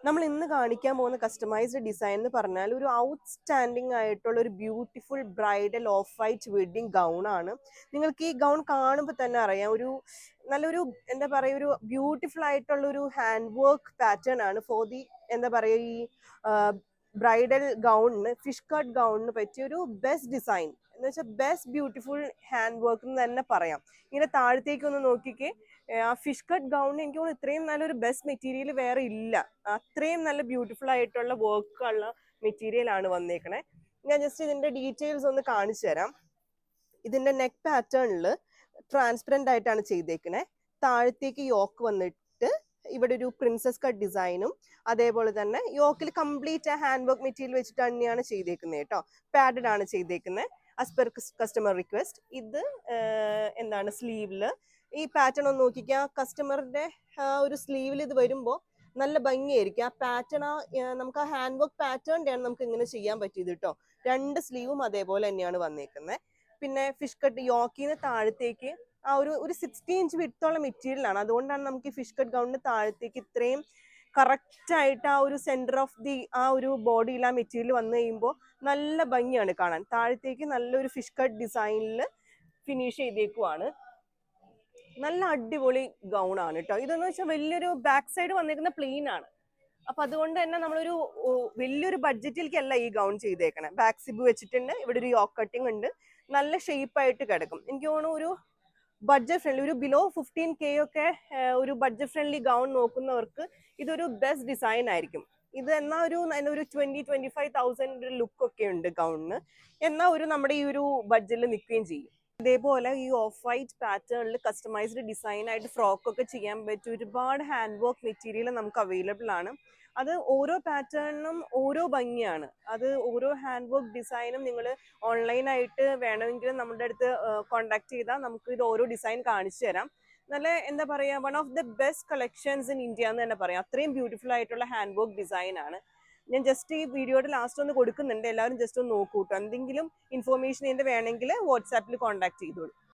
നമ്മൾ ഇന്ന് കാണിക്കാൻ പോകുന്ന കസ്റ്റമൈസ്ഡ് ഡിസൈൻ എന്ന് പറഞ്ഞാൽ ഒരു ഔട്ട്സ്റ്റാൻഡിങ് ആയിട്ടുള്ള ഒരു beautiful bridal of white wedding gown ആണ്. നിങ്ങൾക്ക് ഈ ഗൗൺ കാണുമ്പോൾ തന്നെ അറിയാം, ഒരു നല്ലൊരു എന്താ പറയുക, ഒരു ബ്യൂട്ടിഫുൾ ആയിട്ടുള്ള ഒരു ഹാൻഡ് വർക്ക് പാറ്റേൺ ആണ് ഫോർ ദി എന്താ പറയുക ഈ ബ്രൈഡൽ ഗൗണിന്, ഫിഷ് കട്ട് ഗൗണിന് പറ്റിയ ഒരു ബെസ്റ്റ് ഡിസൈൻ എന്ന് വെച്ചാൽ ബെസ്റ്റ് ബ്യൂട്ടിഫുൾ ഹാൻഡ് വർക്ക് എന്ന് തന്നെ പറയാം. ഇങ്ങനെ താഴത്തേക്ക് ഒന്ന് നോക്കിക്കേ, ആ ഫിഷ് കട്ട് ഗൗണിന് എനിക്ക് തോന്നുന്നു ഇത്രയും നല്ലൊരു ബെസ്റ്റ് മെറ്റീരിയൽ വേറെ ഇല്ല. അത്രയും നല്ല ബ്യൂട്ടിഫുൾ ആയിട്ടുള്ള വർക്കുള്ള മെറ്റീരിയൽ ആണ് വന്നേക്കണേ. ഞാൻ ജസ്റ്റ് ഇതിന്റെ ഡീറ്റെയിൽസ് ഒന്ന് കാണിച്ചു തരാം. ഇതിന്റെ നെക്ക് പാറ്റേണിൽ ട്രാൻസ്പെറന്റ് ആയിട്ടാണ് ചെയ്തേക്കണേ. താഴത്തേക്ക് യോക്ക് വന്നിട്ട് ഇവിടെ ഒരു പ്രിൻസസ് കട്ട് ഡിസൈനും, അതേപോലെ തന്നെ യോക്കിൽ കംപ്ലീറ്റ് ഹാൻഡ് വർക്ക് മെറ്റീരിയൽ വെച്ചിട്ട് തന്നെയാണ് ചെയ്തേക്കുന്നത് കേട്ടോ. പാഡഡ് ആണ് ചെയ്തേക്കുന്നത് ആസ് പെർ കസ്റ്റമർ റിക്വസ്റ്റ്. ഇത് എന്താണ് സ്ലീവില് ഈ പാറ്റേൺ ഒന്ന് നോക്കിക്കുക. കസ്റ്റമറിന്റെ ഒരു സ്ലീവിൽ ഇത് വരുമ്പോൾ നല്ല ഭംഗിയായിരിക്കും. ആ പാറ്റേൺ നമുക്ക് ആ ഹാൻഡ് വർക്ക് പാറ്റേണിന്റെ ആണ് നമുക്ക് ഇങ്ങനെ ചെയ്യാൻ പറ്റിയത് കേട്ടോ. രണ്ട് സ്ലീവും അതേപോലെ തന്നെയാണ് വന്നേക്കുന്നത്. പിന്നെ ഫിഷ് കട്ട് യോക്കിന്ന് താഴത്തേക്ക് ആ ഒരു 60 ഇഞ്ച് വിട്ടുള്ള മെറ്റീരിയൽ ആണ്. അതുകൊണ്ടാണ് നമുക്ക് ഈ ഫിഷ് കട്ട് ഗൗണിന് താഴത്തേക്ക് ഇത്രയും കറക്റ്റ് ആയിട്ട് ആ ഒരു സെന്റർ ഓഫ് ദി ആ ഒരു ബോഡിയിൽ ആ മെറ്റീരിയൽ വന്നു കഴിയുമ്പോൾ നല്ല ഭംഗിയാണ് കാണാൻ. താഴത്തേക്ക് നല്ലൊരു ഫിഷ് കട്ട് ഡിസൈനിൽ ഫിനിഷ് ചെയ്തേക്കുവാണ്. നല്ല അടിപൊളി ഗൗൺ ആണ് കേട്ടോ. ഇതെന്ന് വെച്ചാൽ വലിയൊരു ബാക്ക് സൈഡ് വന്നിരിക്കുന്ന പ്ലെയിൻ ആണ്. അപ്പൊ അതുകൊണ്ട് തന്നെ നമ്മളൊരു വലിയൊരു ബഡ്ജറ്റിലേക്കല്ല ഈ ഗൗൺ ചെയ്തേക്കണേ. ബാക്ക് സിബ് വെച്ചിട്ടുണ്ട്, ഇവിടെ ഒരു യോക്ക് കട്ടിങ് ഉണ്ട്, നല്ല ഷേപ്പ് ആയിട്ട് കിടക്കും. എനിക്ക് തോന്നുന്നു ഒരു ബഡ്ജറ്റ് ഫ്രണ്ട്ലി, ഒരു ബിലോ 15K ഒക്കെ ഒരു ബഡ്ജറ്റ് ഫ്രണ്ട്ലി ഗൗൺ നോക്കുന്നവർക്ക് ഇതൊരു ബെസ്റ്റ് ഡിസൈൻ ആയിരിക്കും. ഇത് എന്നാ ഒരു 20-25,000 ലുക്ക് ഒക്കെ ഉണ്ട് ഗൗണിന്. എന്നാ ഒരു നമ്മുടെ ഈ ഒരു ബഡ്ജറ്റിൽ നിൽക്കുകയും ചെയ്യും. ഇതേപോലെ ഈ ഓഫ് വൈറ്റ് പാറ്റേണിൽ കസ്റ്റമൈസ്ഡ് ഡിസൈൻ ആയിട്ട് ഫ്രോക്ക് ഒക്കെ ചെയ്യാൻ പറ്റിയ ഒരുപാട് ഹാൻഡ് വർക്ക് മെറ്റീരിയൽ നമുക്ക് അവൈലബിൾ ആണ്. അത് ഓരോ പാറ്റേണിനും ഓരോ ഭംഗിയാണ്. അത് ഓരോ ഹാൻഡ് വർക്ക് ഡിസൈനും നിങ്ങൾ ഓൺലൈനായിട്ട് വേണമെങ്കിൽ നമ്മുടെ അടുത്ത് കോൺടാക്ട് ചെയ്താൽ നമുക്ക് ഇത് ഓരോ ഡിസൈൻ കാണിച്ചു തരാം. നല്ല എന്താ പറയുക, one of the best collections in India എന്ന് തന്നെ പറയാം. അത്രയും ബ്യൂട്ടിഫുൾ ആയിട്ടുള്ള ഹാൻഡ് വർക്ക് ഡിസൈൻ ആണ്. ഞാൻ ജസ്റ്റ് ഈ വീഡിയോയുടെ ലാസ്റ്റ് ഒന്ന് കൊടുക്കുന്നുണ്ട്, എല്ലാവരും ജസ്റ്റ് ഒന്ന് നോക്കൂ കേട്ടോ. എന്തെങ്കിലും ഇൻഫോർമേഷൻ ഇതിന്റെ വേണമെങ്കിൽ വാട്സാപ്പിൽ കോൺടാക്ട് ചെയ്തോളൂ.